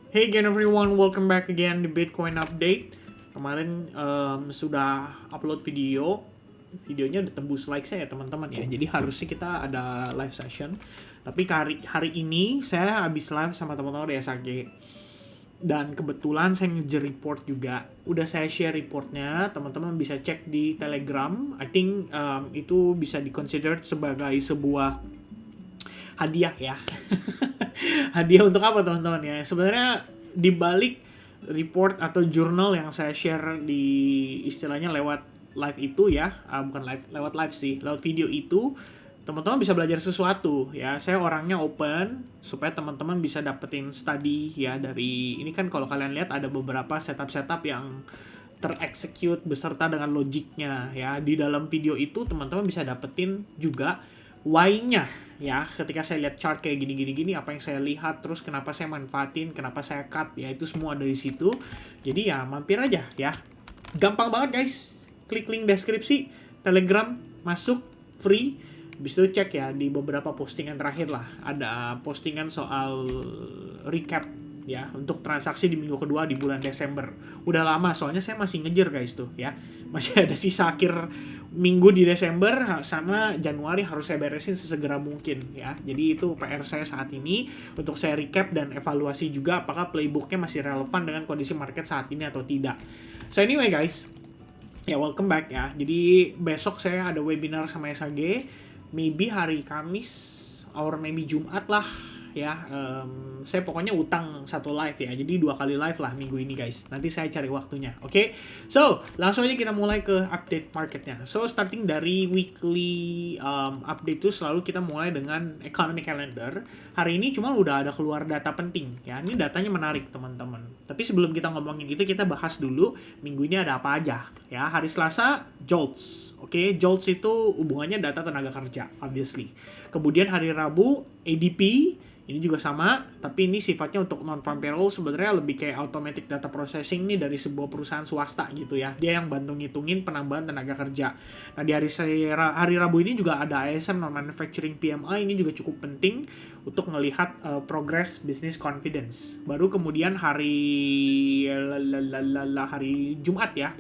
Hey again everyone, welcome back again di Bitcoin Update. Kemarin sudah upload videonya udah tembus like saya ya teman-teman ya. Jadi harusnya kita ada live session. Tapi hari ini saya habis live sama teman-teman dari SAG. Dan kebetulan saya ngejar report juga. Udah saya share reportnya, teman-teman bisa cek di Telegram. I think itu bisa diconsider sebagai sebuah hadiah ya. Hadiah untuk apa teman-teman ya? Sebenarnya di balik report atau jurnal yang saya share di istilahnya lewat live itu ya, bukan live, lewat live sih, lewat video itu, teman-teman bisa belajar sesuatu ya. Saya orangnya open supaya teman-teman bisa dapetin study ya dari ini kan. Kalau kalian lihat ada beberapa setup yang terexecute beserta dengan logiknya ya. Di dalam video itu teman-teman bisa dapetin juga why-nya ya. Ketika saya lihat chart kayak gini apa yang saya lihat, terus kenapa saya manfaatin, kenapa saya cut ya, itu semua dari situ. Jadi ya mampir aja ya, gampang banget guys. Klik link deskripsi Telegram, masuk free. Habis itu cek ya di beberapa postingan terakhir lah, ada postingan soal recap ya untuk transaksi di minggu kedua di bulan Desember. Udah lama soalnya saya masih ngejar guys tuh ya. Masih ada sisa akhir minggu di Desember sama Januari harus saya beresin sesegera mungkin ya. Jadi itu PR saya saat ini untuk saya recap dan evaluasi juga apakah playbooknya masih relevan dengan kondisi market saat ini atau tidak. So anyway guys, ya welcome back ya. Jadi besok saya ada webinar sama SAG, maybe hari Kamis or maybe Jumat lah ya. Saya pokoknya utang satu live ya, jadi 2 kali live lah minggu ini guys. Nanti saya cari waktunya, oke? So langsung aja kita mulai ke update marketnya. So starting dari weekly update itu selalu kita mulai dengan economic calendar. Hari ini cuma udah ada keluar data penting ya. Ini datanya menarik teman-teman. Tapi sebelum kita ngomongin itu, kita bahas dulu minggu ini ada apa aja ya. Hari Selasa JOLTS, oke? JOLTS itu hubungannya data tenaga kerja obviously. Kemudian hari Rabu ADP, ini juga sama, tapi ini sifatnya untuk non-farm payroll. Sebenarnya lebih kayak automatic data processing nih dari sebuah perusahaan swasta gitu ya. Dia yang bantu ngitungin penambahan tenaga kerja. Nah di hari Rabu ini juga ada ISM non-manufacturing PMI. Ini juga cukup penting untuk melihat progress business confidence. Baru kemudian hari Jumat ya,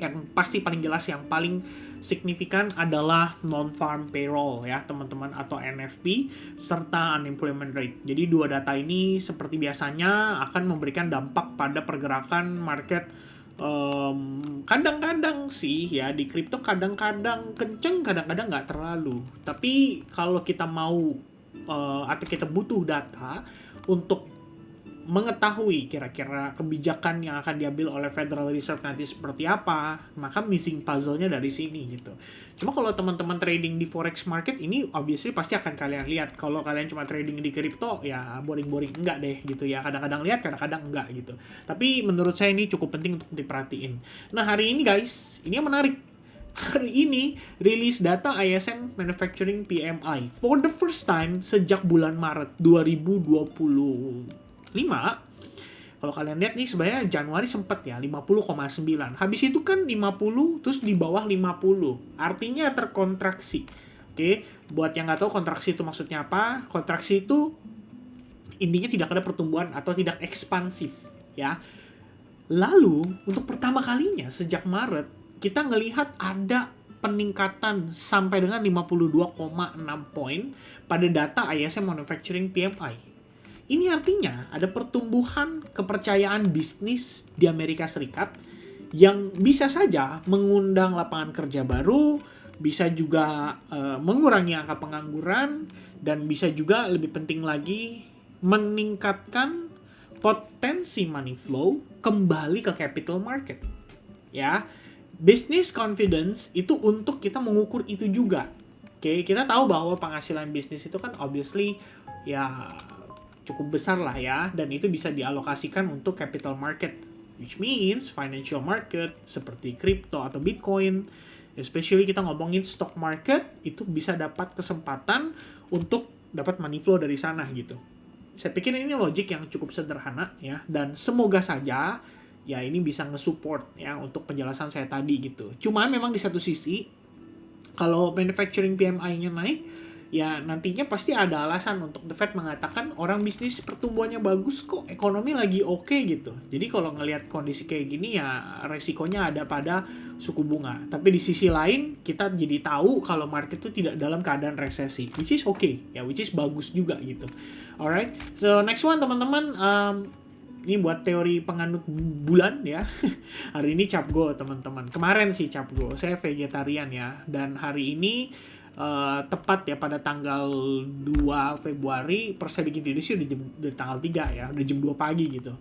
yang pasti paling jelas, yang paling signifikan adalah non-farm payroll ya teman-teman, atau NFP, serta unemployment rate. Jadi dua data ini seperti biasanya akan memberikan dampak pada pergerakan market. Kadang-kadang sih ya di kripto kadang-kadang kenceng, kadang-kadang nggak terlalu. Tapi kalau kita mau atau kita butuh data untuk mengetahui kira-kira kebijakan yang akan diambil oleh Federal Reserve nanti seperti apa, maka missing puzzle-nya dari sini gitu. Cuma kalau teman-teman trading di forex market ini obviously pasti akan kalian lihat. Kalau kalian cuma trading di kripto ya boring-boring enggak deh gitu ya. Kadang-kadang lihat, kadang-kadang enggak gitu. Tapi menurut saya ini cukup penting untuk diperhatiin. Nah hari ini guys, ini yang menarik. Hari ini rilis data ISM Manufacturing PMI for the first time sejak bulan Maret 2020. Kalau kalian lihat nih, sebenarnya Januari sempat ya 50,9. Habis itu kan 50 terus di bawah 50. Artinya terkontraksi. Oke, buat yang nggak tahu kontraksi itu maksudnya apa? Kontraksi itu intinya tidak ada pertumbuhan atau tidak ekspansif ya. Lalu untuk pertama kalinya sejak Maret kita ngelihat ada peningkatan sampai dengan 52,6 poin pada data ISM Manufacturing PMI. Ini artinya ada pertumbuhan kepercayaan bisnis di Amerika Serikat yang bisa saja mengundang lapangan kerja baru, bisa juga mengurangi angka pengangguran, dan bisa juga lebih penting lagi meningkatkan potensi money flow kembali ke capital market. Ya, business confidence itu untuk kita mengukur itu juga. Oke, kita tahu bahwa penghasilan bisnis itu kan obviously ya cukup besar lah ya, dan itu bisa dialokasikan untuk capital market, which means financial market seperti crypto atau Bitcoin. Especially kita ngomongin stock market, itu bisa dapat kesempatan untuk dapat money flow dari sana gitu. Saya pikir ini logik yang cukup sederhana ya, dan semoga saja ya ini bisa nge-support ya untuk penjelasan saya tadi gitu. Cuman memang di satu sisi kalau manufacturing PMI-nya naik, ya nantinya pasti ada alasan untuk The Fed mengatakan orang bisnis pertumbuhannya bagus kok, ekonomi lagi oke gitu. Jadi kalau ngelihat kondisi kayak gini ya resikonya ada pada suku bunga. Tapi di sisi lain kita jadi tahu kalau market itu tidak dalam keadaan resesi, which is okay ya, which is bagus juga gitu. Alright, so next one teman-teman, ini buat teori penganut bulan ya. Hari ini Cap Go teman-teman. Kemarin sih Cap Go, saya vegetarian ya, dan hari ini tepat ya pada tanggal 2 Februari, per saya bikin video sih udah tanggal 3 ya, udah jam 2 pagi gitu.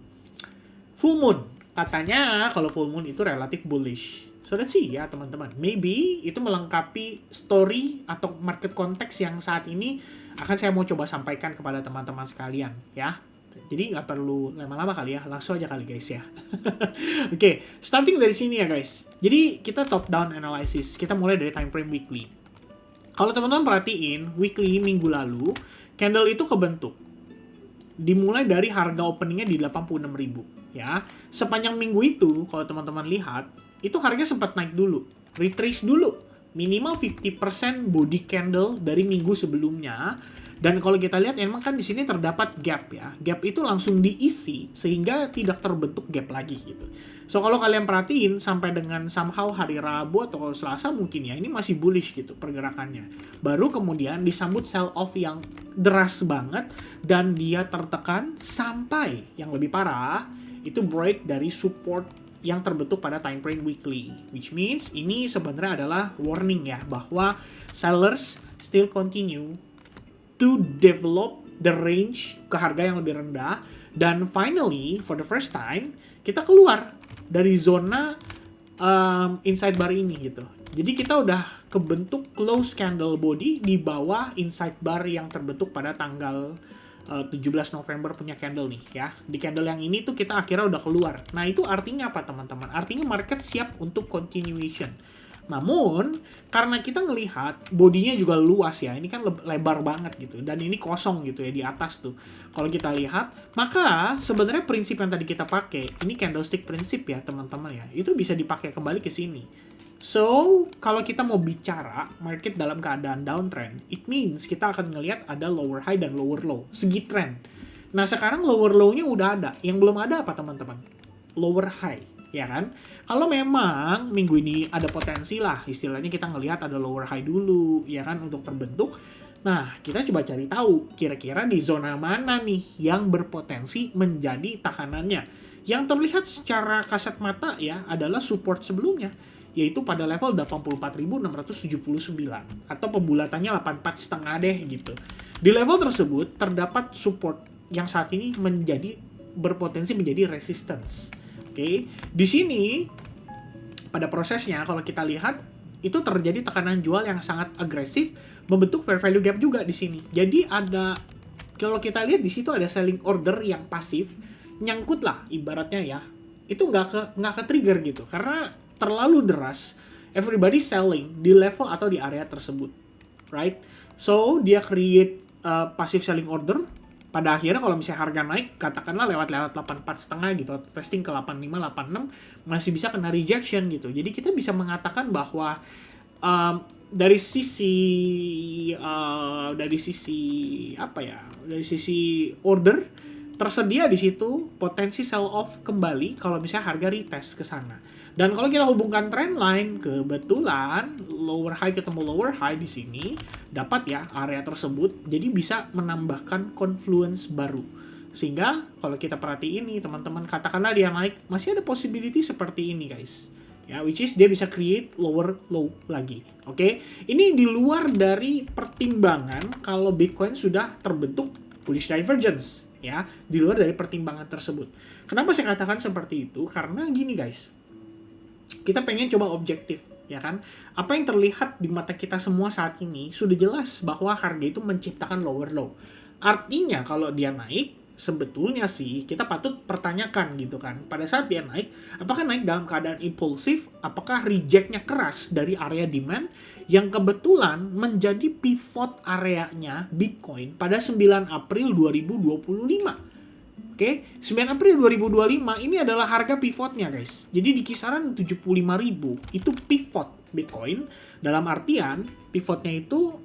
Full moon, katanya kalau full moon itu relatif bullish. So let's see ya teman-teman, maybe itu melengkapi story atau market konteks yang saat ini akan saya mau coba sampaikan kepada teman-teman sekalian ya. Jadi nggak perlu lama-lama kali ya, langsung aja kali guys ya. Oke, starting dari sini ya guys. Jadi kita top down analysis, kita mulai dari time frame weekly. Kalau teman-teman perhatiin, weekly minggu lalu, candle itu kebentuk. Dimulai dari harga openingnya di 86.000 ya. Sepanjang minggu itu, kalau teman-teman lihat, itu harga sempat naik dulu, retrace dulu. Minimal 50% body candle dari minggu sebelumnya. Dan kalau kita lihat emang kan di sini terdapat gap ya. Gap itu langsung diisi sehingga tidak terbentuk gap lagi gitu. So kalau kalian perhatiin sampai dengan somehow hari Rabu atau Selasa mungkin ya, ini masih bullish gitu pergerakannya. Baru kemudian disambut sell off yang deras banget dan dia tertekan sampai yang lebih parah itu break dari support yang terbentuk pada time frame weekly, which means ini sebenarnya adalah warning ya bahwa sellers still continue to develop the range ke harga yang lebih rendah, dan finally for the first time kita keluar dari zona inside bar ini gitu. Jadi kita udah kebentuk close candle body di bawah inside bar yang terbentuk pada tanggal 17 November punya candle nih ya. Di candle yang ini tuh kita akhirnya udah keluar. Nah itu artinya apa teman-teman? Artinya market siap untuk continuation. Namun, karena kita ngelihat bodinya juga luas ya, ini kan lebar banget gitu, dan ini kosong gitu ya di atas tuh. Kalau kita lihat, maka sebenarnya prinsip yang tadi kita pakai, ini candlestick prinsip ya teman-teman ya, itu bisa dipakai kembali ke sini. So, kalau kita mau bicara market dalam keadaan downtrend, it means kita akan ngelihat ada lower high dan lower low, segi trend. Nah, sekarang lower low-nya udah ada, yang belum ada apa teman-teman? Lower high. Ya kan? Kalau memang minggu ini ada potensi lah, istilahnya kita ngelihat ada lower high dulu, ya kan, untuk terbentuk. Nah, kita coba cari tahu kira-kira di zona mana nih yang berpotensi menjadi tahanannya. Yang terlihat secara kasat mata ya adalah support sebelumnya, yaitu pada level 84.679 atau pembulatannya 84,5 deh gitu. Di level tersebut terdapat support yang saat ini berpotensi menjadi resistance. Oke, di sini pada prosesnya kalau kita lihat itu terjadi tekanan jual yang sangat agresif, membentuk fair value gap juga di sini. Jadi ada, kalau kita lihat di situ ada selling order yang pasif, nyangkut lah ibaratnya ya. Itu nggak ke trigger gitu, karena terlalu deras. Everybody selling di level atau di area tersebut, right? So dia create passive selling order. Pada akhirnya kalau misalnya harga naik, katakanlah lewat 84,5 gitu, testing ke 85, 86, masih bisa kena rejection gitu. Jadi kita bisa mengatakan bahwa dari sisi order tersedia di situ potensi sell off kembali kalau misalnya harga retest ke sana. Dan kalau kita hubungkan trend line, kebetulan lower high ketemu lower high di sini dapat ya area tersebut, jadi bisa menambahkan confluence baru. Sehingga kalau kita perhatiin nih teman-teman, katakanlah dia naik, masih ada possibility seperti ini guys. Ya, which is dia bisa create lower low lagi. Oke? Ini di luar dari pertimbangan kalau Bitcoin sudah terbentuk bullish divergence, ya, di luar dari pertimbangan tersebut. Kenapa saya katakan seperti itu? Karena gini guys. Kita pengen coba objektif, ya kan? Apa yang terlihat di mata kita semua saat ini sudah jelas bahwa harga itu menciptakan lower low. Artinya kalau dia naik, sebetulnya sih kita patut pertanyakan gitu kan. Pada saat dia naik, apakah naik dalam keadaan impulsif? Apakah rejectnya keras dari area demand yang kebetulan menjadi pivot areanya Bitcoin pada 9 April 2025? Oke, 9 April 2025 ini adalah harga pivotnya guys. Jadi di kisaran 75.000 itu pivot Bitcoin. Dalam artian pivotnya itu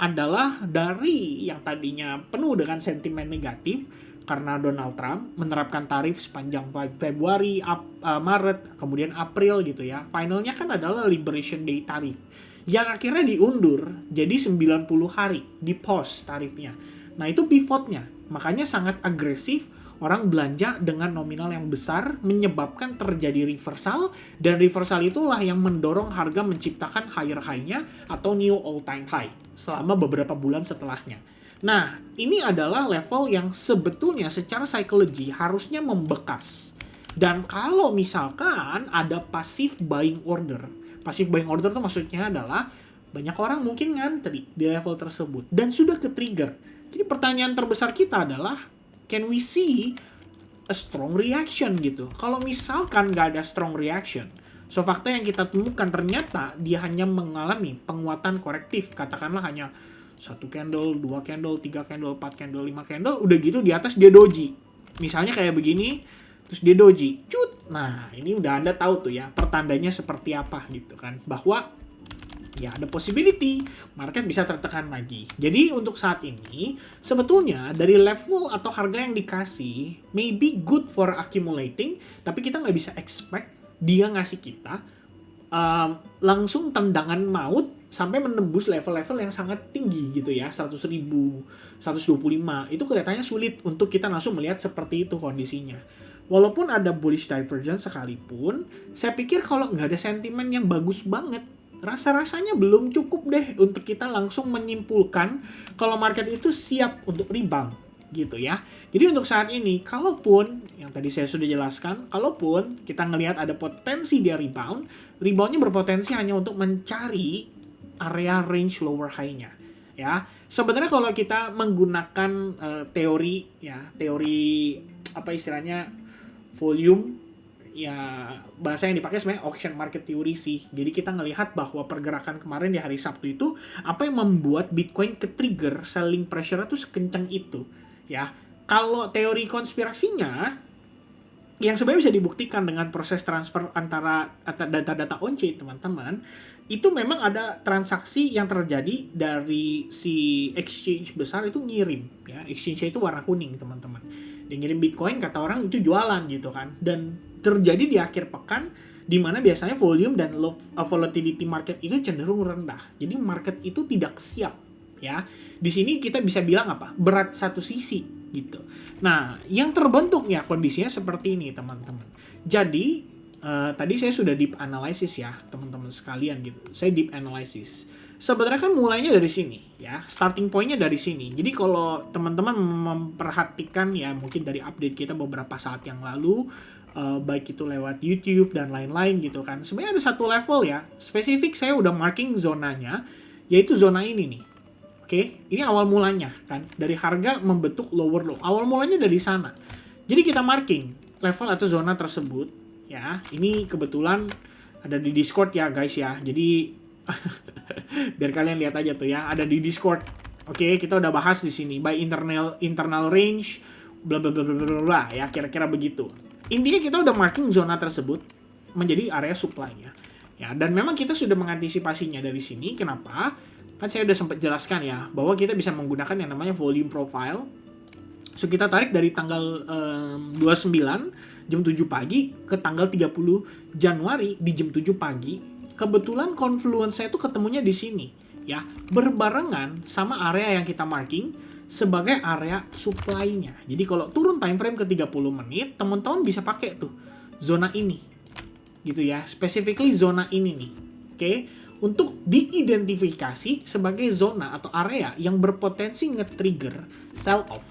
adalah dari yang tadinya penuh dengan sentimen negatif karena Donald Trump menerapkan tarif sepanjang Februari, Maret, kemudian April gitu ya. Finalnya kan adalah Liberation Day tarif yang akhirnya diundur jadi 90 hari, di pause tarifnya. Nah, itu pivotnya. Makanya sangat agresif, orang belanja dengan nominal yang besar menyebabkan terjadi reversal, dan reversal itulah yang mendorong harga menciptakan higher high-nya atau new all time high selama beberapa bulan setelahnya. Nah, ini adalah level yang sebetulnya secara psikologi harusnya membekas. Dan kalau misalkan ada passive buying order itu maksudnya adalah banyak orang mungkin ngantri di level tersebut dan sudah ke-trigger. Jadi pertanyaan terbesar kita adalah, can we see a strong reaction gitu? Kalau misalkan nggak ada strong reaction, so fakta yang kita temukan ternyata dia hanya mengalami penguatan korektif, katakanlah hanya 1 candle, 2 candle, 3 candle, 4 candle, 5 candle, udah gitu di atas dia doji. Misalnya kayak begini, terus dia doji, cut. Nah, ini udah Anda tahu tuh ya, pertandanya seperti apa gitu kan. Bahwa ya ada possibility market bisa tertekan lagi. Jadi untuk saat ini, sebetulnya dari level atau harga yang dikasih maybe good for accumulating, tapi kita nggak bisa expect dia ngasih kita langsung tendangan maut sampai menembus level-level yang sangat tinggi gitu ya, 100.000, 125. Itu kelihatannya sulit untuk kita langsung melihat seperti itu kondisinya. Walaupun ada bullish divergence sekalipun, saya pikir kalau nggak ada sentimen yang bagus banget, rasa-rasanya belum cukup deh untuk kita langsung menyimpulkan kalau market itu siap untuk rebound gitu ya. Jadi untuk saat ini, kalaupun yang tadi saya sudah jelaskan, kalaupun kita ngelihat ada potensi dia reboundnya berpotensi hanya untuk mencari area range lower high-nya ya. Sebenarnya kalau kita menggunakan teori apa istilahnya volume, ya bahasa yang dipakai sebenarnya auction market theory sih. Jadi kita ngelihat bahwa pergerakan kemarin di hari Sabtu itu apa yang membuat Bitcoin ke-trigger selling pressure itu sekencang itu ya. Kalau teori konspirasinya yang sebenarnya bisa dibuktikan dengan proses transfer antara data-data on-chain, teman-teman, itu memang ada transaksi yang terjadi dari si exchange besar itu ngirim ya. Exchange-nya itu warna kuning, teman-teman. Dia ngirim Bitcoin, kata orang itu jualan gitu kan. Dan terjadi di akhir pekan di mana biasanya volume dan volatility market itu cenderung rendah. Jadi market itu tidak siap ya. Di sini kita bisa bilang apa? Berat satu sisi gitu. Nah, yang terbentuk ya kondisinya seperti ini, teman-teman. Jadi tadi saya sudah deep analysis ya, teman-teman sekalian gitu. Saya deep analysis. Sebenarnya kan mulainya dari sini ya, starting point-nya dari sini. Jadi kalau teman-teman memperhatikan ya, mungkin dari update kita beberapa saat yang lalu, baik itu lewat YouTube dan lain-lain gitu kan. Sebenarnya ada satu level ya, spesifik saya udah marking zonanya, yaitu zona ini nih. Oke, ini awal mulanya kan, dari harga membentuk lower low. Awal mulanya dari sana. Jadi kita marking level atau zona tersebut ya. Ini kebetulan ada di Discord ya guys ya. Jadi biar kalian lihat aja tuh ya, ada di Discord. Oke, kita udah bahas di sini by internal range bla bla bla bla bla ya, kira-kira begitu. Intinya kita udah marking zona tersebut menjadi area supply-nya. Ya, dan memang kita sudah mengantisipasinya dari sini. Kenapa? Kan saya udah sempat jelaskan ya, bahwa kita bisa menggunakan yang namanya volume profile. So, kita tarik dari tanggal 29 jam 7 pagi ke tanggal 30 Januari di jam 7 pagi. Kebetulan confluence saya itu ketemunya di sini ya, berbarengan sama area yang kita marking sebagai area supply-nya. Jadi kalau turun time frame ke 30 menit, teman-teman bisa pakai tuh zona ini. Gitu ya, specifically zona ini nih. Oke, untuk diidentifikasi sebagai zona atau area yang berpotensi nge-trigger sell off.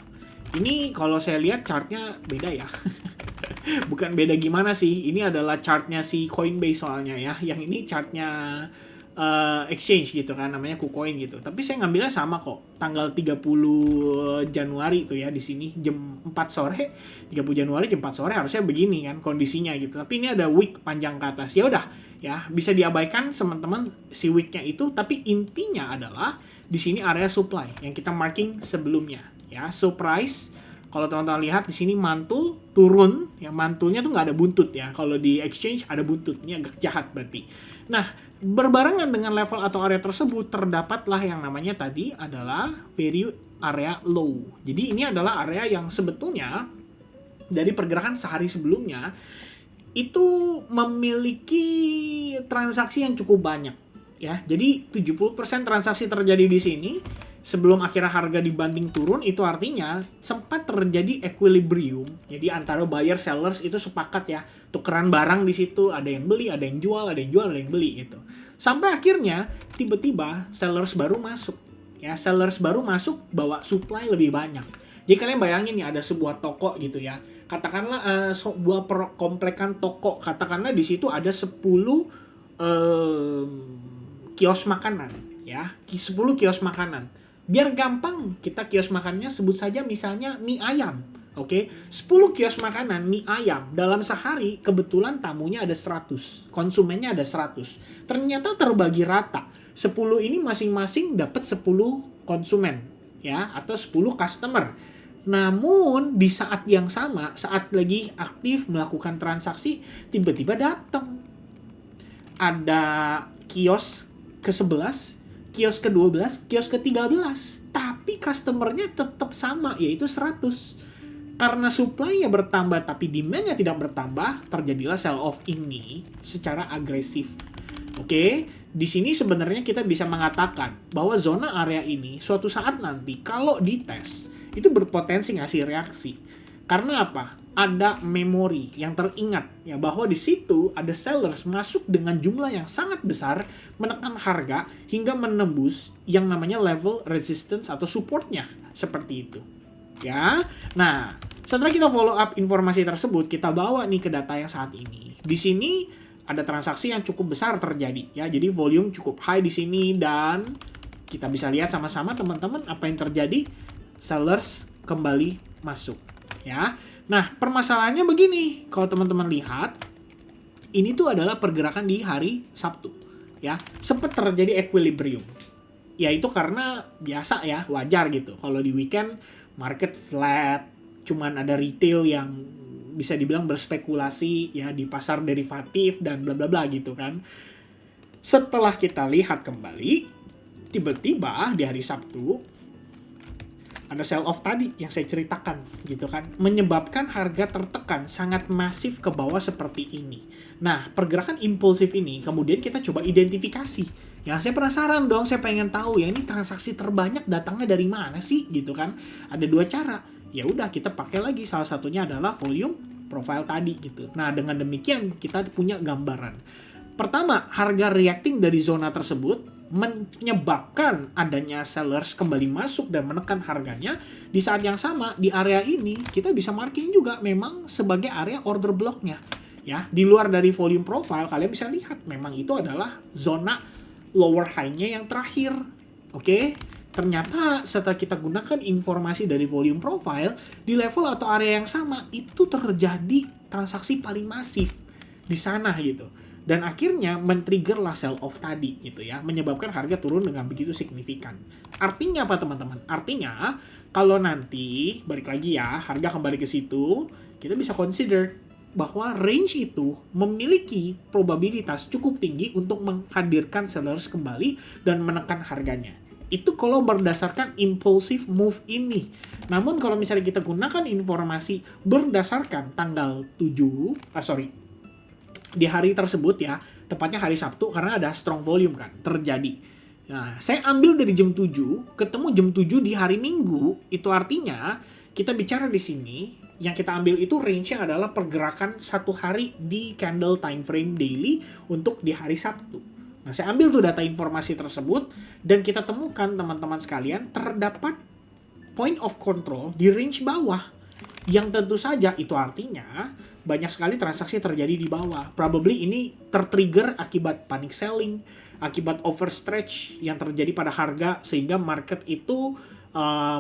Ini kalau saya lihat chartnya beda ya. Bukan beda gimana sih, ini adalah chartnya si Coinbase soalnya ya. Yang ini chartnya exchange gitu kan, namanya KuCoin gitu. Tapi saya ngambilnya sama kok, tanggal 30 Januari tuh ya, di sini jam 4 sore, 30 Januari jam 4 sore harusnya begini kan kondisinya gitu. Tapi ini ada wick panjang ke atas. Ya udah ya, bisa diabaikan teman-teman si wicknya itu, tapi intinya adalah di sini area supply yang kita marking sebelumnya ya. So price, kalau teman-teman lihat di sini mantul turun, ya mantulnya tuh nggak ada buntut ya. Kalau di exchange ada buntut, ini agak jahat berarti. Nah, berbarengan dengan level atau area tersebut terdapatlah yang namanya tadi adalah value area low. Jadi ini adalah area yang sebetulnya dari pergerakan sehari sebelumnya itu memiliki transaksi yang cukup banyak ya. Jadi 70% transaksi terjadi di sini sebelum akhirnya harga dibanding turun, itu artinya sempat terjadi equilibrium. Jadi antara buyer sellers itu sepakat ya, tukeran barang di situ, ada yang beli, ada yang jual, ada yang jual, ada yang beli gitu. Sampai akhirnya tiba-tiba sellers baru masuk. Ya, sellers baru masuk bawa supply lebih banyak. Jadi kalian bayangin ya, ada sebuah toko gitu ya. Katakanlah sebuah komplekan toko, katakanlah di situ ada 10 kios makanan ya, 10 kios makanan. Biar gampang, kita kios makanannya sebut saja misalnya mie ayam. Oke, 10 kios makanan mie ayam dalam sehari kebetulan tamunya ada 100, konsumennya ada 100. Ternyata terbagi rata. 10 ini masing-masing dapat 10 konsumen ya, atau 10 customer. Namun di saat yang sama, saat lagi aktif melakukan transaksi, tiba-tiba datang ada kios ke-11, kios ke-12, kios ke-13. Tapi customernya tetap sama, yaitu 100. Karena supply-nya bertambah tapi demand-nya tidak bertambah, terjadilah sell-off ini secara agresif. Oke, di sini sebenarnya kita bisa mengatakan bahwa zona area ini suatu saat nanti kalau dites, itu berpotensi ngasih reaksi. Karena apa? Ada memori yang teringat ya, bahwa di situ ada sellers masuk dengan jumlah yang sangat besar, menekan harga hingga menembus yang namanya level resistance atau supportnya, seperti itu ya. Nah, setelah kita follow up informasi tersebut, kita bawa nih ke data yang saat ini. Di sini ada transaksi yang cukup besar terjadi ya, jadi volume cukup high di sini, dan kita bisa lihat sama-sama teman-teman apa yang terjadi. Sellers kembali masuk ya. Nah, permasalahannya begini, kalau teman-teman lihat, ini tuh adalah pergerakan di hari Sabtu ya, sempat terjadi equilibrium. Ya itu karena biasa ya, wajar gitu. Kalau di weekend market flat, cuman ada retail yang bisa dibilang berspekulasi ya di pasar derivatif dan bla bla bla gitu kan. Setelah kita lihat kembali, tiba-tiba di hari Sabtu ada sell off tadi yang saya ceritakan gitu kan, menyebabkan harga tertekan sangat masif ke bawah seperti ini. Nah, pergerakan impulsif ini kemudian kita coba identifikasi. Ya, saya penasaran dong, saya pengen tahu ya, ini transaksi terbanyak datangnya dari mana sih gitu kan. Ada dua cara. Ya udah, kita pakai lagi, salah satunya adalah volume profile tadi gitu. Nah, dengan demikian kita punya gambaran. Pertama, harga reacting dari zona tersebut menyebabkan adanya sellers kembali masuk dan menekan harganya. Di saat yang sama, di area ini kita bisa marking juga memang sebagai area order blocknya ya. Di luar dari volume profile, kalian bisa lihat memang itu adalah zona lower high-nya yang terakhir. Oke, ternyata setelah kita gunakan informasi dari volume profile, di level atau area yang sama itu terjadi transaksi paling masif di sana gitu. Dan akhirnya men-triggerlah sell-off tadi gitu ya, menyebabkan harga turun dengan begitu signifikan. Artinya apa teman-teman? Artinya kalau nanti, balik lagi ya, harga kembali ke situ, kita bisa consider bahwa range itu memiliki probabilitas cukup tinggi untuk menghadirkan sellers kembali dan menekan harganya. Itu kalau berdasarkan impulsive move ini. Namun kalau misalnya kita gunakan informasi berdasarkan tanggal di hari tersebut ya, tepatnya hari Sabtu, karena ada strong volume kan terjadi. Nah, saya ambil dari jam 7, ketemu jam 7 di hari Minggu, itu artinya kita bicara di sini, yang kita ambil itu range-nya adalah pergerakan satu hari di candle time frame daily untuk di hari Sabtu. Nah, saya ambil tuh data informasi tersebut, dan kita temukan teman-teman sekalian, terdapat point of control di range bawah. Yang tentu saja itu artinya banyak sekali transaksi terjadi di bawah. Probably ini tertrigger akibat panic selling, akibat overstretch yang terjadi pada harga, sehingga market itu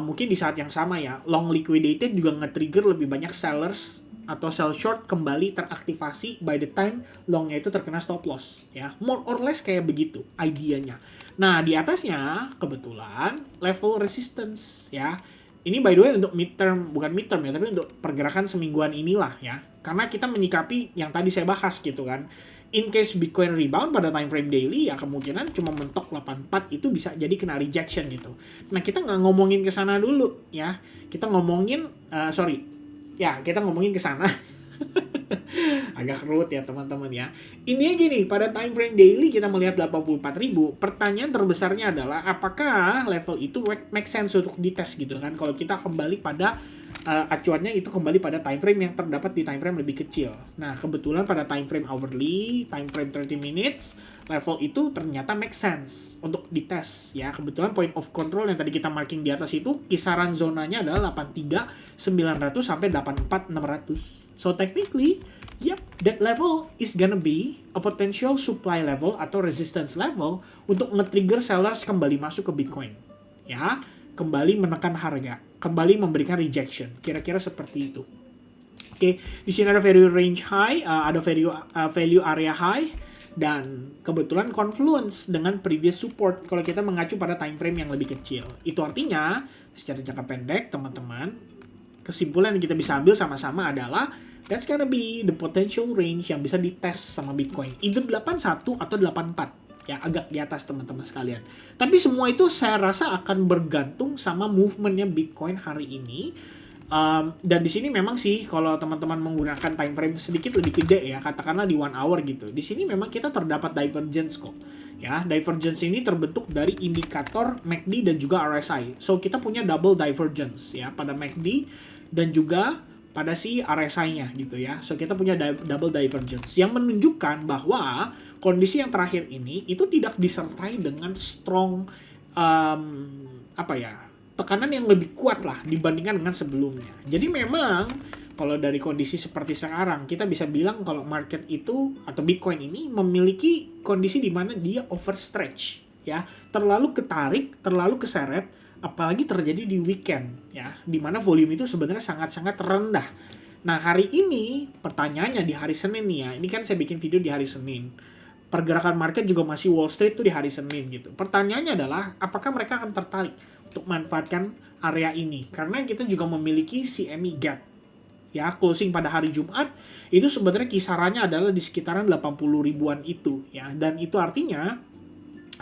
mungkin di saat yang sama ya, long liquidated juga nge-trigger lebih banyak sellers atau sell short kembali teraktivasi by the time longnya itu terkena stop loss ya. More or less kayak begitu idenya. Nah, di atasnya kebetulan level resistance ya. ini by the way untuk midterm, bukan midterm ya, tapi untuk pergerakan semingguan inilah ya. Karena kita menyikapi yang tadi saya bahas gitu kan. In case Bitcoin rebound pada time frame daily, ya kemungkinan cuma mentok 84 itu bisa jadi kena rejection gitu. Nah, kita nggak ngomongin ke sana dulu ya. Kita ngomongin, kita ngomongin ke sana. Agak kerut ya teman-teman ya. Ini gini, pada time frame daily kita melihat 84.000. Pertanyaan terbesarnya adalah apakah level itu make sense untuk dites gitu kan. Kalau kita kembali pada acuannya itu kembali pada time frame yang terdapat di time frame lebih kecil. Nah, kebetulan pada time frame hourly, time frame 30 minutes, level itu ternyata make sense untuk dites ya. Kebetulan point of control yang tadi kita marking di atas itu kisaran zonanya adalah 83.900 sampai 84.600. So technically, yep, that level is gonna be a potential supply level atau resistance level untuk nge-trigger sellers kembali masuk ke Bitcoin. Ya, kembali menekan harga, kembali memberikan rejection. Kira-kira seperti itu. Oke, di sini ada value range high, ada value area high, dan kebetulan confluence dengan previous support kalau kita mengacu pada time frame yang lebih kecil. Itu artinya, secara jangka pendek, teman-teman, kesimpulan yang kita bisa ambil sama-sama adalah that's gonna be the potential range yang bisa dites sama Bitcoin. Either 81 atau 84. Ya, agak di atas teman-teman sekalian. Tapi semua itu saya rasa akan bergantung sama movementnya Bitcoin hari ini. Dan di sini memang sih kalau teman-teman menggunakan time frame sedikit lebih gede ya, katakanlah di 1 hour gitu. Di sini memang kita terdapat divergence kok. Ya, divergence ini terbentuk dari indikator MACD dan juga RSI. So kita punya double divergence ya pada MACD dan juga pada si RSI-nya gitu ya. So kita punya double divergence yang menunjukkan bahwa kondisi yang terakhir ini itu tidak disertai dengan strong tekanan yang lebih kuat lah dibandingkan dengan sebelumnya. Jadi memang kalau dari kondisi seperti sekarang kita bisa bilang kalau market itu atau Bitcoin ini memiliki kondisi di mana dia overstretch ya, terlalu ketarik, terlalu keseret, apalagi terjadi di weekend ya, di mana volume itu sebenarnya sangat-sangat rendah. Nah, hari ini pertanyaannya di hari Senin nih ya. Ini kan saya bikin video di hari Senin. Pergerakan market juga masih Wall Street tuh di hari Senin gitu. Pertanyaannya adalah apakah mereka akan tertarik untuk memanfaatkan area ini? Karena kita juga memiliki CME gap. Ya, closing pada hari Jumat itu sebenarnya kisarannya adalah di sekitaran 80 ribuan itu ya. Dan itu artinya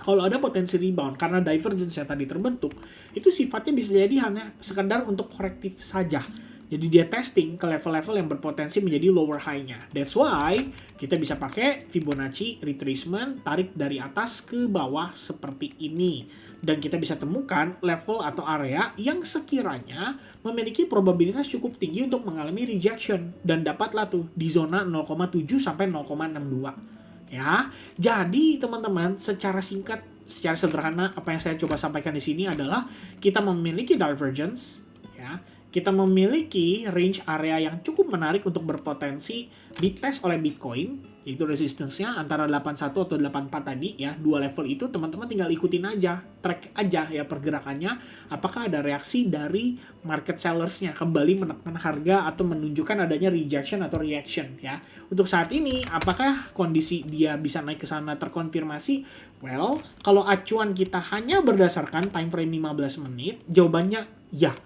kalau ada potensi rebound karena divergence yang tadi terbentuk, itu sifatnya bisa jadi hanya sekedar untuk korektif saja. Jadi dia testing ke level-level yang berpotensi menjadi lower high-nya. That's why kita bisa pakai Fibonacci retracement, tarik dari atas ke bawah seperti ini. Dan kita bisa temukan level atau area yang sekiranya memiliki probabilitas cukup tinggi untuk mengalami rejection. Dan dapatlah tuh di zona 0,7 sampai 0,62. Ya, jadi teman-teman secara singkat, secara sederhana apa yang saya coba sampaikan di sini adalah kita memiliki divergence, ya, kita memiliki range area yang cukup menarik untuk berpotensi dites oleh Bitcoin, yaitu resistance-nya antara 81 atau 84 tadi ya, dua level itu teman-teman tinggal ikutin aja, track aja ya pergerakannya, apakah ada reaksi dari market sellers-nya kembali menekan harga atau menunjukkan adanya rejection atau reaction ya. Untuk saat ini apakah kondisi dia bisa naik ke sana terkonfirmasi? Well, kalau acuan kita hanya berdasarkan time frame 15 menit, jawabannya ya.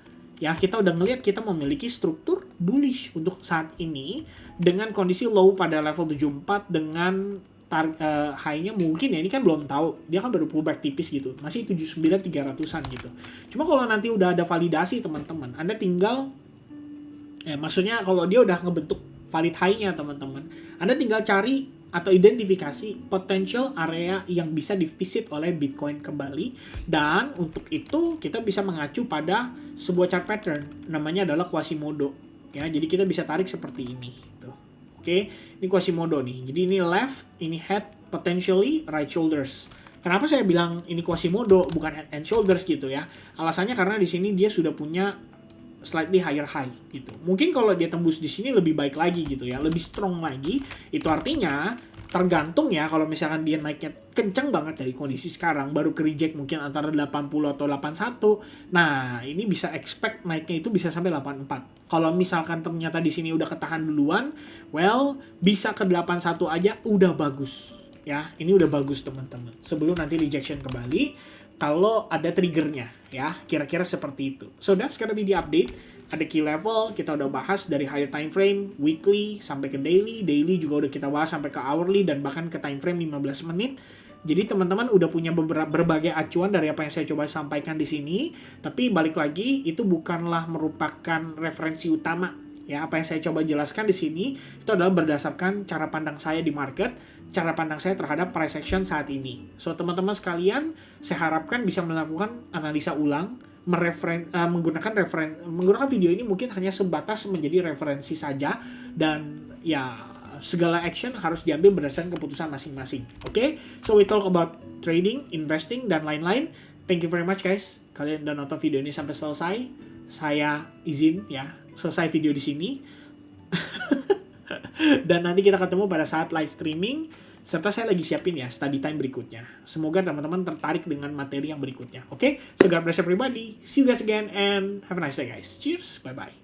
Ya, kita udah ngelihat kita memiliki struktur bullish untuk saat ini dengan kondisi low pada level 74 dengan high-nya mungkin ya, ini kan belum tahu, dia kan baru pullback tipis gitu, masih 79.300-an gitu. Cuma kalau nanti udah ada validasi teman-teman, Anda tinggal maksudnya kalau dia udah ngebentuk valid high-nya teman-teman, Anda tinggal cari atau identifikasi potential area yang bisa divisit oleh Bitcoin kembali, dan untuk itu kita bisa mengacu pada sebuah chart pattern namanya adalah Quasimodo ya. Jadi kita bisa tarik seperti ini gitu. Oke, ini Quasimodo nih. Jadi ini left, ini head, potentially right shoulders. Kenapa saya bilang ini Quasimodo bukan head and shoulders gitu ya? Alasannya karena di sini dia sudah punya slightly higher high gitu. Mungkin kalau dia tembus di sini lebih baik lagi gitu ya, lebih strong lagi. Itu artinya tergantung ya, kalau misalkan dia naiknya kencang banget dari kondisi sekarang, baru ke reject mungkin antara 80 atau 81. Nah, ini bisa expect naiknya itu bisa sampai 84. Kalau misalkan ternyata di sini udah ketahan duluan, well, bisa ke 81 aja udah bagus. Ya, ini udah bagus teman-teman. Sebelum nanti rejection kembali, kalau ada triggernya ya, kira-kira seperti itu. So that's gonna be the update. Ada key level, kita udah bahas dari higher time frame, weekly, sampai ke daily. Daily juga udah kita bahas sampai ke hourly, dan bahkan ke time frame 15 menit. Jadi teman-teman udah punya berbagai acuan dari apa yang saya coba sampaikan di sini. Tapi balik lagi, itu bukanlah merupakan referensi utama. Ya, apa yang saya coba jelaskan di sini, itu adalah berdasarkan cara pandang saya di market, cara pandang saya terhadap price action saat ini. So, teman-teman sekalian, saya harapkan bisa melakukan analisa ulang, menggunakan video ini mungkin hanya sebatas menjadi referensi saja, dan ya segala action harus diambil berdasarkan keputusan masing-masing. Oke? So we talk about trading, investing, dan lain-lain. Thank you very much guys. Kalian udah nonton video ini sampai selesai. Saya izin ya selesai video di sini. Dan nanti kita ketemu pada saat live streaming, serta saya lagi siapin ya study time berikutnya. Semoga teman-teman tertarik dengan materi yang berikutnya. Oke? So God bless everybody. See you guys again and have a nice day guys. Cheers. Bye-bye.